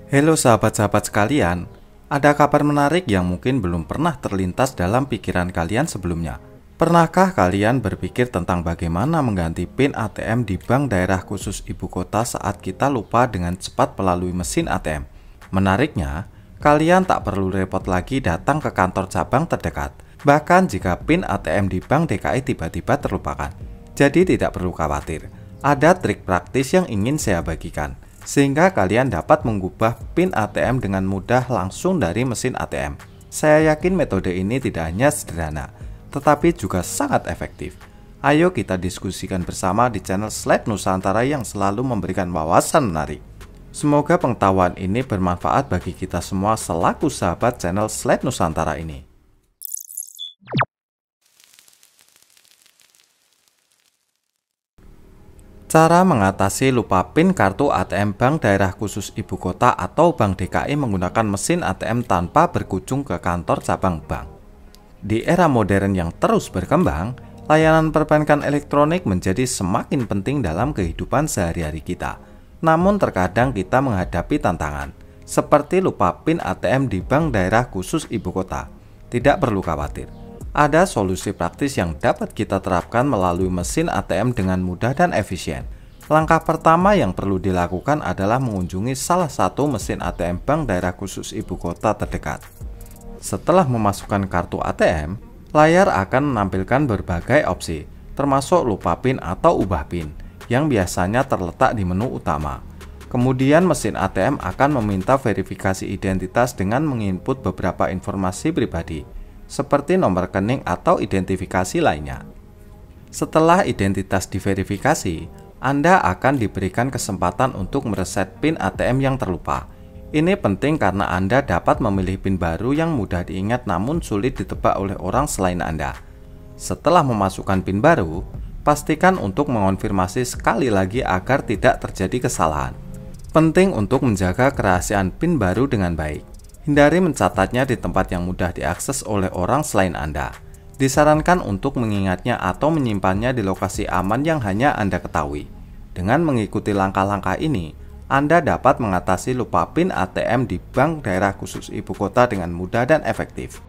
Halo sahabat-sahabat sekalian, ada kabar menarik yang mungkin belum pernah terlintas dalam pikiran kalian sebelumnya. Pernahkah kalian berpikir tentang bagaimana mengganti PIN ATM di bank daerah khusus ibu kota saat kita lupa dengan cepat melalui mesin ATM? Menariknya, kalian tak perlu repot lagi datang ke kantor cabang terdekat, bahkan jika PIN ATM di Bank DKI tiba-tiba terlupakan. Jadi tidak perlu khawatir, ada trik praktis yang ingin saya bagikan, sehingga kalian dapat mengubah PIN ATM dengan mudah langsung dari mesin ATM. Saya yakin metode ini tidak hanya sederhana, tetapi juga sangat efektif. Ayo kita diskusikan bersama di channel Slide Nusantara yang selalu memberikan wawasan menarik. Semoga pengetahuan ini bermanfaat bagi kita semua selaku sahabat channel Slide Nusantara ini. Cara mengatasi lupa PIN kartu ATM Bank Daerah Khusus Ibu Kota atau Bank DKI menggunakan mesin ATM tanpa berkunjung ke kantor cabang bank. Di era modern yang terus berkembang, layanan perbankan elektronik menjadi semakin penting dalam kehidupan sehari-hari kita. Namun terkadang kita menghadapi tantangan, seperti lupa PIN ATM di Bank Daerah Khusus Ibu Kota. Tidak perlu khawatir. Ada solusi praktis yang dapat kita terapkan melalui mesin ATM dengan mudah dan efisien. Langkah pertama yang perlu dilakukan adalah mengunjungi salah satu mesin ATM Bank Daerah Khusus Ibu Kota terdekat. Setelah memasukkan kartu ATM, layar akan menampilkan berbagai opsi, termasuk lupa PIN atau ubah PIN, yang biasanya terletak di menu utama. Kemudian mesin ATM akan meminta verifikasi identitas dengan menginput beberapa informasi pribadi, seperti nomor rekening atau identifikasi lainnya. Setelah identitas diverifikasi, Anda akan diberikan kesempatan untuk mereset PIN ATM yang terlupa. Ini penting karena Anda dapat memilih PIN baru yang mudah diingat namun sulit ditebak oleh orang selain Anda. Setelah memasukkan PIN baru, pastikan untuk mengonfirmasi sekali lagi agar tidak terjadi kesalahan. Penting untuk menjaga kerahasiaan PIN baru dengan baik. Hindari mencatatnya di tempat yang mudah diakses oleh orang selain Anda. Disarankan untuk mengingatnya atau menyimpannya di lokasi aman yang hanya Anda ketahui. Dengan mengikuti langkah-langkah ini, Anda dapat mengatasi lupa PIN ATM di Bank Daerah Khusus Ibu Kota dengan mudah dan efektif.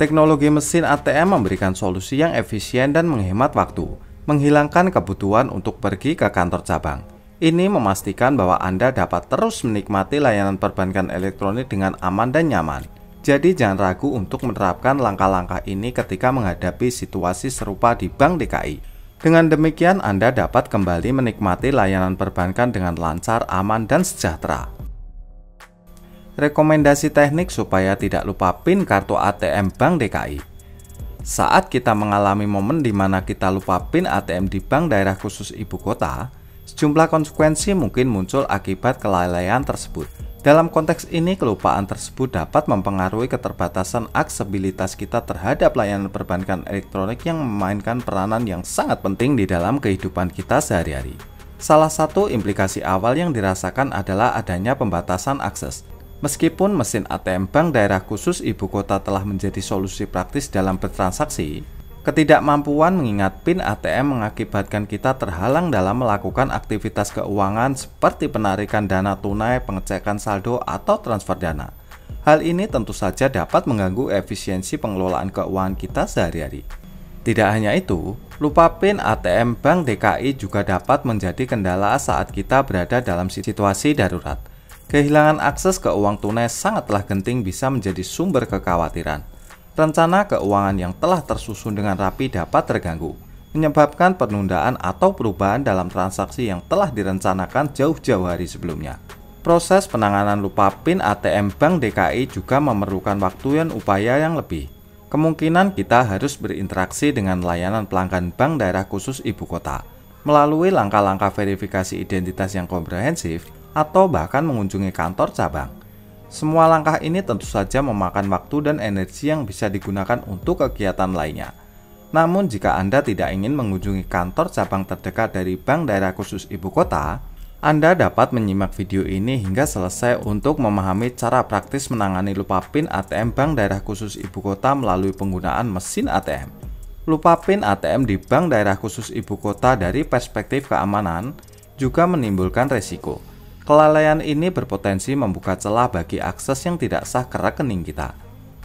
Teknologi mesin ATM memberikan solusi yang efisien dan menghemat waktu, menghilangkan kebutuhan untuk pergi ke kantor cabang. Ini memastikan bahwa Anda dapat terus menikmati layanan perbankan elektronik dengan aman dan nyaman. Jadi jangan ragu untuk menerapkan langkah-langkah ini ketika menghadapi situasi serupa di Bank DKI. Dengan demikian Anda dapat kembali menikmati layanan perbankan dengan lancar, aman, dan sejahtera. Rekomendasi teknik supaya tidak lupa PIN kartu ATM Bank DKI. Saat kita mengalami momen di mana kita lupa PIN ATM di Bank Daerah Khusus Ibu Kota, sejumlah konsekuensi mungkin muncul akibat kelalaian tersebut. Dalam konteks ini, kelupaan tersebut dapat mempengaruhi keterbatasan aksesibilitas kita terhadap layanan perbankan elektronik yang memainkan peranan yang sangat penting di dalam kehidupan kita sehari-hari. Salah satu implikasi awal yang dirasakan adalah adanya pembatasan akses. Meskipun mesin ATM Bank Daerah Khusus Ibu Kota telah menjadi solusi praktis dalam bertransaksi, ketidakmampuan mengingat PIN ATM mengakibatkan kita terhalang dalam melakukan aktivitas keuangan seperti penarikan dana tunai, pengecekan saldo, atau transfer dana. Hal ini tentu saja dapat mengganggu efisiensi pengelolaan keuangan kita sehari-hari. Tidak hanya itu, lupa PIN ATM Bank DKI juga dapat menjadi kendala saat kita berada dalam situasi darurat. Kehilangan akses ke uang tunai sangatlah genting bisa menjadi sumber kekhawatiran. Rencana keuangan yang telah tersusun dengan rapi dapat terganggu, menyebabkan penundaan atau perubahan dalam transaksi yang telah direncanakan jauh-jauh hari sebelumnya. Proses penanganan lupa PIN ATM Bank DKI juga memerlukan waktu dan upaya yang lebih. Kemungkinan kita harus berinteraksi dengan layanan pelanggan Bank Daerah Khusus Ibu Kota, melalui langkah-langkah verifikasi identitas yang komprehensif, atau bahkan mengunjungi kantor cabang. Semua langkah ini tentu saja memakan waktu dan energi yang bisa digunakan untuk kegiatan lainnya. Namun jika Anda tidak ingin mengunjungi kantor cabang terdekat dari Bank Daerah Khusus Ibu Kota, Anda dapat menyimak video ini hingga selesai untuk memahami cara praktis menangani lupa PIN ATM Bank Daerah Khusus Ibu Kota melalui penggunaan mesin ATM. Lupa PIN ATM di Bank Daerah Khusus Ibu Kota dari perspektif keamanan juga menimbulkan resiko. Kelalaian ini berpotensi membuka celah bagi akses yang tidak sah ke rekening kita.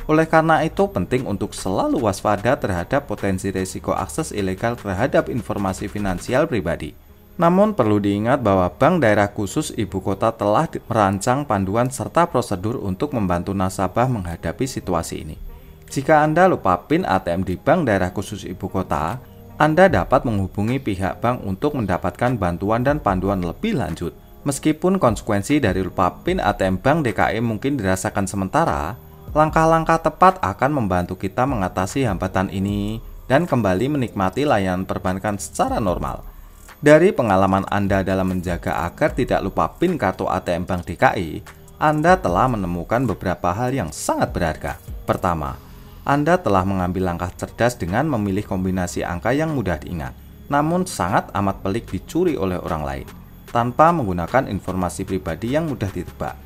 Oleh karena itu, penting untuk selalu waspada terhadap potensi risiko akses ilegal terhadap informasi finansial pribadi. Namun perlu diingat bahwa Bank Daerah Khusus Ibu Kota telah merancang panduan serta prosedur untuk membantu nasabah menghadapi situasi ini. Jika Anda lupa PIN ATM di Bank Daerah Khusus Ibu Kota, Anda dapat menghubungi pihak bank untuk mendapatkan bantuan dan panduan lebih lanjut. Meskipun konsekuensi dari lupa PIN ATM Bank DKI mungkin dirasakan sementara, langkah-langkah tepat akan membantu kita mengatasi hambatan ini dan kembali menikmati layanan perbankan secara normal. Dari pengalaman Anda dalam menjaga agar tidak lupa PIN kartu ATM Bank DKI, Anda telah menemukan beberapa hal yang sangat berharga. Pertama, Anda telah mengambil langkah cerdas dengan memilih kombinasi angka yang mudah diingat, namun sangat amat pelik dicuri oleh orang lain, tanpa menggunakan informasi pribadi yang mudah ditebak.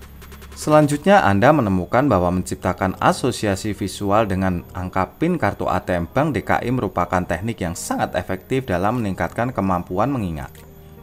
Selanjutnya, Anda menemukan bahwa menciptakan asosiasi visual dengan angka PIN kartu ATM Bank DKI merupakan teknik yang sangat efektif dalam meningkatkan kemampuan mengingat.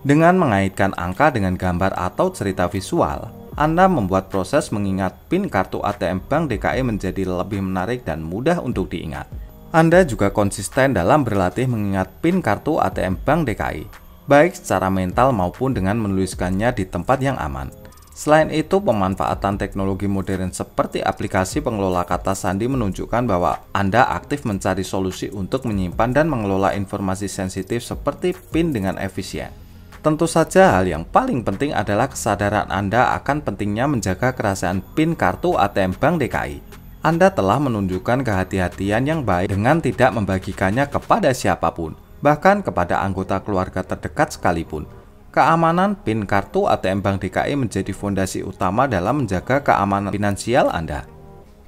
Dengan mengaitkan angka dengan gambar atau cerita visual, Anda membuat proses mengingat PIN kartu ATM Bank DKI menjadi lebih menarik dan mudah untuk diingat. Anda juga konsisten dalam berlatih mengingat PIN kartu ATM Bank DKI, baik secara mental maupun dengan menuliskannya di tempat yang aman. Selain itu, pemanfaatan teknologi modern seperti aplikasi pengelola kata sandi menunjukkan bahwa Anda aktif mencari solusi untuk menyimpan dan mengelola informasi sensitif seperti PIN dengan efisien. Tentu saja hal yang paling penting adalah kesadaran Anda akan pentingnya menjaga kerahasiaan PIN kartu ATM Bank DKI. Anda telah menunjukkan kehati-hatian yang baik dengan tidak membagikannya kepada siapapun, bahkan kepada anggota keluarga terdekat sekalipun. Keamanan PIN kartu ATM Bank DKI menjadi fondasi utama dalam menjaga keamanan finansial Anda.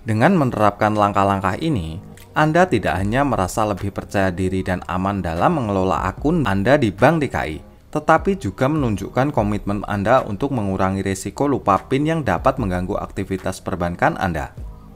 Dengan menerapkan langkah-langkah ini, Anda tidak hanya merasa lebih percaya diri dan aman dalam mengelola akun Anda di Bank DKI, tetapi juga menunjukkan komitmen Anda untuk mengurangi risiko lupa PIN yang dapat mengganggu aktivitas perbankan Anda.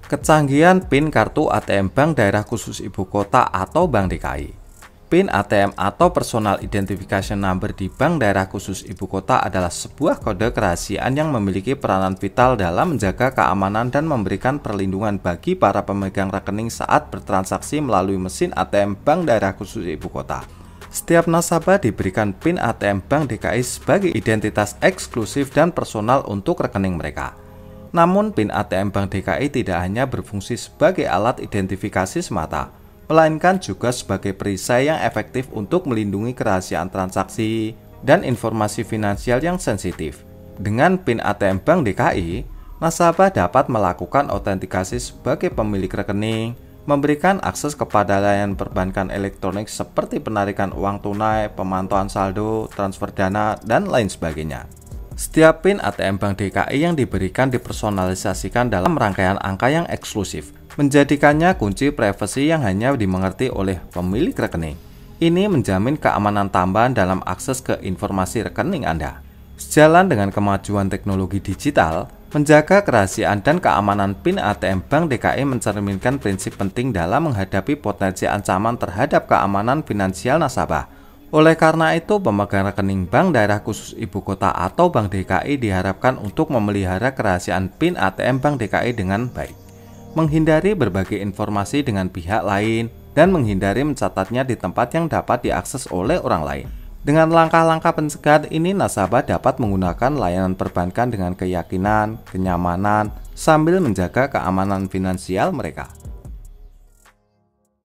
Kecanggihan PIN kartu ATM Bank Daerah Khusus Ibu Kota atau Bank DKI. PIN ATM atau Personal Identification Number di Bank Daerah Khusus Ibu Kota adalah sebuah kode kerahasiaan yang memiliki peranan vital dalam menjaga keamanan dan memberikan perlindungan bagi para pemegang rekening saat bertransaksi melalui mesin ATM Bank Daerah Khusus Ibu Kota. Setiap nasabah diberikan PIN ATM Bank DKI sebagai identitas eksklusif dan personal untuk rekening mereka. Namun, PIN ATM Bank DKI tidak hanya berfungsi sebagai alat identifikasi semata, melainkan juga sebagai perisai yang efektif untuk melindungi kerahasiaan transaksi dan informasi finansial yang sensitif. Dengan PIN ATM Bank DKI, nasabah dapat melakukan autentikasi sebagai pemilik rekening, memberikan akses kepada layanan perbankan elektronik seperti penarikan uang tunai, pemantauan saldo, transfer dana, dan lain sebagainya. Setiap PIN ATM Bank DKI yang diberikan dipersonalisasikan dalam rangkaian angka yang eksklusif, menjadikannya kunci privasi yang hanya dimengerti oleh pemilik rekening. Ini menjamin keamanan tambahan dalam akses ke informasi rekening Anda. Sejalan dengan kemajuan teknologi digital, menjaga kerahasiaan dan keamanan PIN ATM Bank DKI mencerminkan prinsip penting dalam menghadapi potensi ancaman terhadap keamanan finansial nasabah. Oleh karena itu, pemegang rekening Bank Daerah Khusus Ibu Kota atau Bank DKI diharapkan untuk memelihara kerahasiaan PIN ATM Bank DKI dengan baik, menghindari berbagi informasi dengan pihak lain, dan menghindari mencatatnya di tempat yang dapat diakses oleh orang lain. Dengan langkah-langkah pencegahan ini, nasabah dapat menggunakan layanan perbankan dengan keyakinan, kenyamanan, sambil menjaga keamanan finansial mereka.